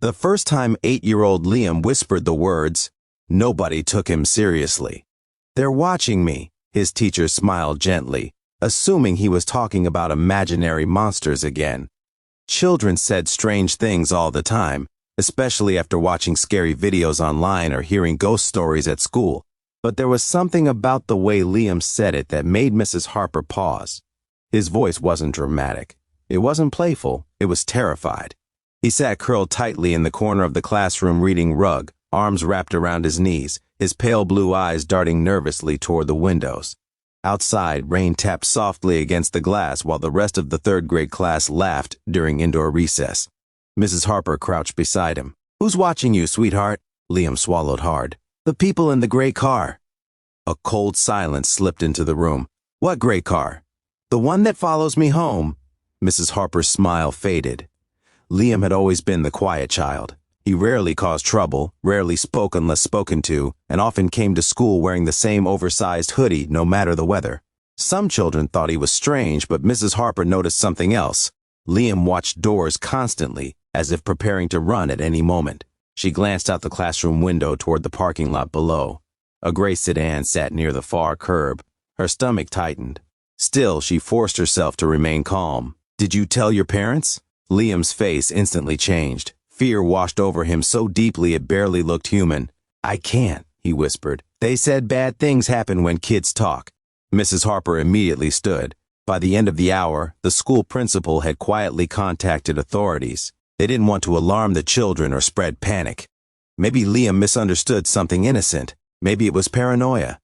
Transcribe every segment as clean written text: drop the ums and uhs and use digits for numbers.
The first time 8-year-old Liam whispered the words, nobody took him seriously. "They're watching me," his teacher smiled gently, assuming he was talking about imaginary monsters again. Children said strange things all the time, especially after watching scary videos online or hearing ghost stories at school. But there was something about the way Liam said it that made Mrs. Harper pause. His voice wasn't dramatic. It wasn't playful. It was terrified. He sat curled tightly in the corner of the classroom reading rug, arms wrapped around his knees, his pale blue eyes darting nervously toward the windows. Outside, rain tapped softly against the glass while the rest of the third-grade class laughed during indoor recess. Mrs. Harper crouched beside him. "Who's watching you, sweetheart?" Liam swallowed hard. "The people in the gray car." A cold silence slipped into the room. "What gray car?" "The one that follows me home." Mrs. Harper's smile faded. Liam had always been the quiet child. He rarely caused trouble, rarely spoke unless spoken to, and often came to school wearing the same oversized hoodie no matter the weather. Some children thought he was strange, but Mrs. Harper noticed something else. Liam watched doors constantly, as if preparing to run at any moment. She glanced out the classroom window toward the parking lot below. A gray sedan sat near the far curb. Her stomach tightened. Still, she forced herself to remain calm. "Did you tell your parents?" Liam's face instantly changed. Fear washed over him so deeply it barely looked human. "I can't," he whispered. "They said bad things happen when kids talk." Mrs. Harper immediately stood. By the end of the hour, the school principal had quietly contacted authorities. They didn't want to alarm the children or spread panic. Maybe Liam misunderstood something innocent. Maybe it was paranoia.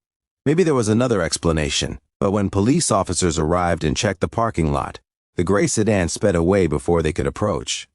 Maybe there was another explanation. But when police officers arrived and checked the parking lot, the gray sedan sped away before they could approach.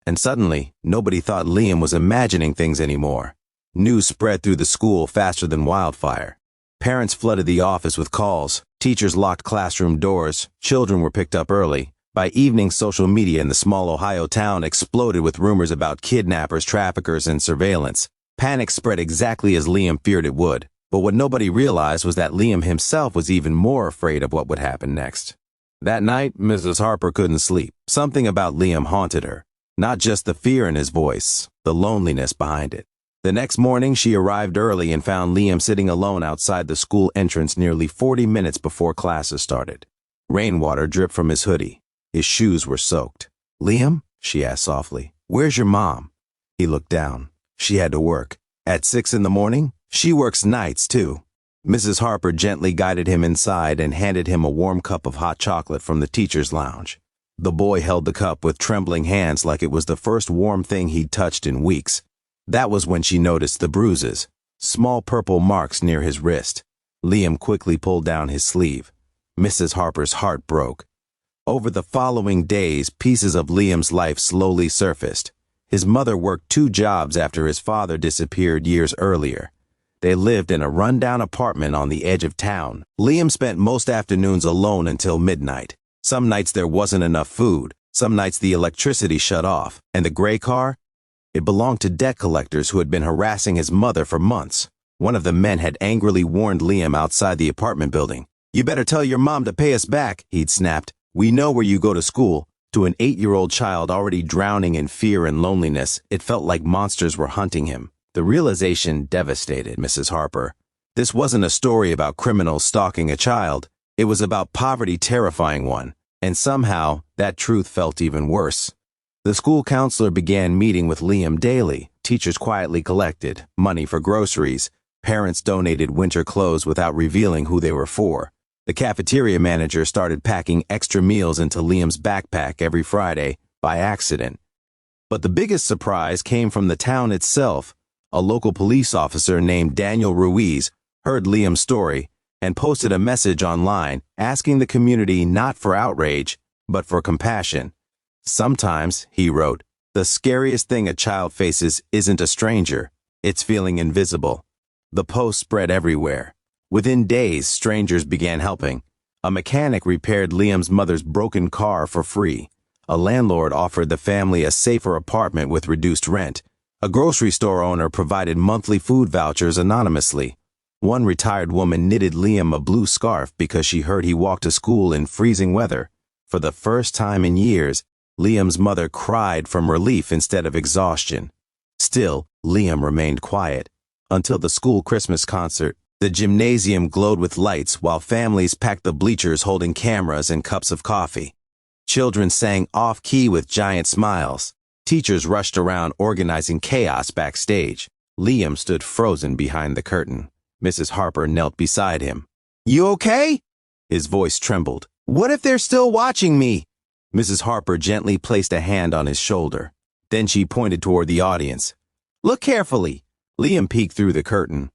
And suddenly, nobody thought Liam was imagining things anymore. News spread through the school faster than wildfire. Parents flooded the office with calls. Teachers locked classroom doors. Children were picked up early. By evening, social media in the small Ohio town exploded with rumors about kidnappers, traffickers, and surveillance. Panic spread exactly as Liam feared it would. But what nobody realized was that Liam himself was even more afraid of what would happen next. That night, Mrs. Harper couldn't sleep. Something about Liam haunted her. Not just the fear in his voice, the loneliness behind it. The next morning, she arrived early and found Liam sitting alone outside the school entrance nearly 40 minutes before classes started. Rainwater dripped from his hoodie. His shoes were soaked. "Liam?" she asked softly. "Where's your mom?" He looked down. She had to work. At 6 in the morning? She works nights, too. Mrs. Harper gently guided him inside and handed him a warm cup of hot chocolate from the teacher's lounge. The boy held the cup with trembling hands like it was the first warm thing he'd touched in weeks. That was when she noticed the bruises, small purple marks near his wrist. Liam quickly pulled down his sleeve. Mrs. Harper's heart broke. Over the following days, pieces of Liam's life slowly surfaced. His mother worked 2 jobs after his father disappeared years earlier. They lived in a rundown apartment on the edge of town. Liam spent most afternoons alone until midnight. Some nights there wasn't enough food. Some nights the electricity shut off. And the gray car? It belonged to debt collectors who had been harassing his mother for months. One of the men had angrily warned Liam outside the apartment building. "You better tell your mom to pay us back," he'd snapped. "We know where you go to school." To an 8-year-old child already drowning in fear and loneliness, it felt like monsters were hunting him. The realization devastated Mrs. Harper. This wasn't a story about criminals stalking a child. It was about poverty terrifying one, and somehow that truth felt even worse. The school counselor began meeting with Liam daily. Teachers quietly collected money for groceries. Parents donated winter clothes without revealing who they were for. The cafeteria manager started packing extra meals into Liam's backpack every Friday by accident. But the biggest surprise came from the town itself. A local police officer named Daniel Ruiz heard Liam's story and posted a message online asking the community not for outrage, but for compassion. "Sometimes," he wrote, "the scariest thing a child faces isn't a stranger, it's feeling invisible." The post spread everywhere. Within days, strangers began helping. A mechanic repaired Liam's mother's broken car for free. A landlord offered the family a safer apartment with reduced rent. A grocery store owner provided monthly food vouchers anonymously. One retired woman knitted Liam a blue scarf because she heard he walked to school in freezing weather. For the first time in years, Liam's mother cried from relief instead of exhaustion. Still, Liam remained quiet. Until the school Christmas concert, the gymnasium glowed with lights while families packed the bleachers holding cameras and cups of coffee. Children sang off-key with giant smiles. Teachers rushed around organizing chaos backstage. Liam stood frozen behind the curtain. Mrs. Harper knelt beside him. "You okay?" His voice trembled. "What if they're still watching me?" Mrs. Harper gently placed a hand on his shoulder. Then she pointed toward the audience. "Look carefully." Liam peeked through the curtain.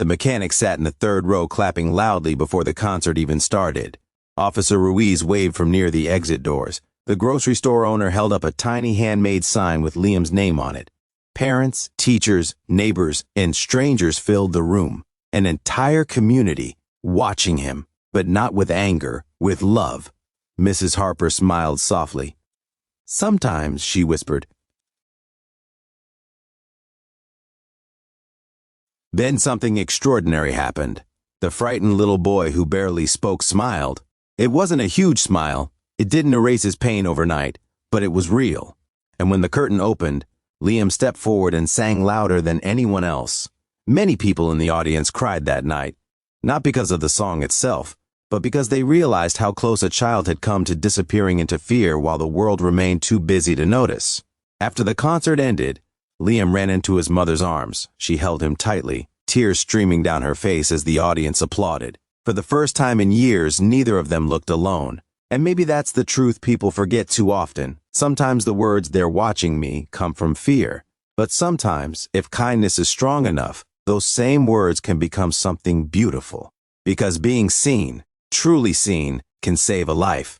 The mechanic sat in the third row clapping loudly before the concert even started. Officer Ruiz waved from near the exit doors. The grocery store owner held up a tiny handmade sign with Liam's name on it. Parents, teachers, neighbors, and strangers filled the room. An entire community watching him, but not with anger, with love. Mrs. Harper smiled softly. "Sometimes," she whispered. Then something extraordinary happened. The frightened little boy who barely spoke smiled. It wasn't a huge smile. It didn't erase his pain overnight, but it was real. And when the curtain opened, Liam stepped forward and sang louder than anyone else. Many people in the audience cried that night, not because of the song itself, but because they realized how close a child had come to disappearing into fear while the world remained too busy to notice. After the concert ended, Liam ran into his mother's arms. She held him tightly, tears streaming down her face as the audience applauded. For the first time in years, neither of them looked alone. And maybe that's the truth people forget too often. Sometimes the words "they're watching me" come from fear. But sometimes, if kindness is strong enough, those same words can become something beautiful. Because being seen, truly seen, can save a life.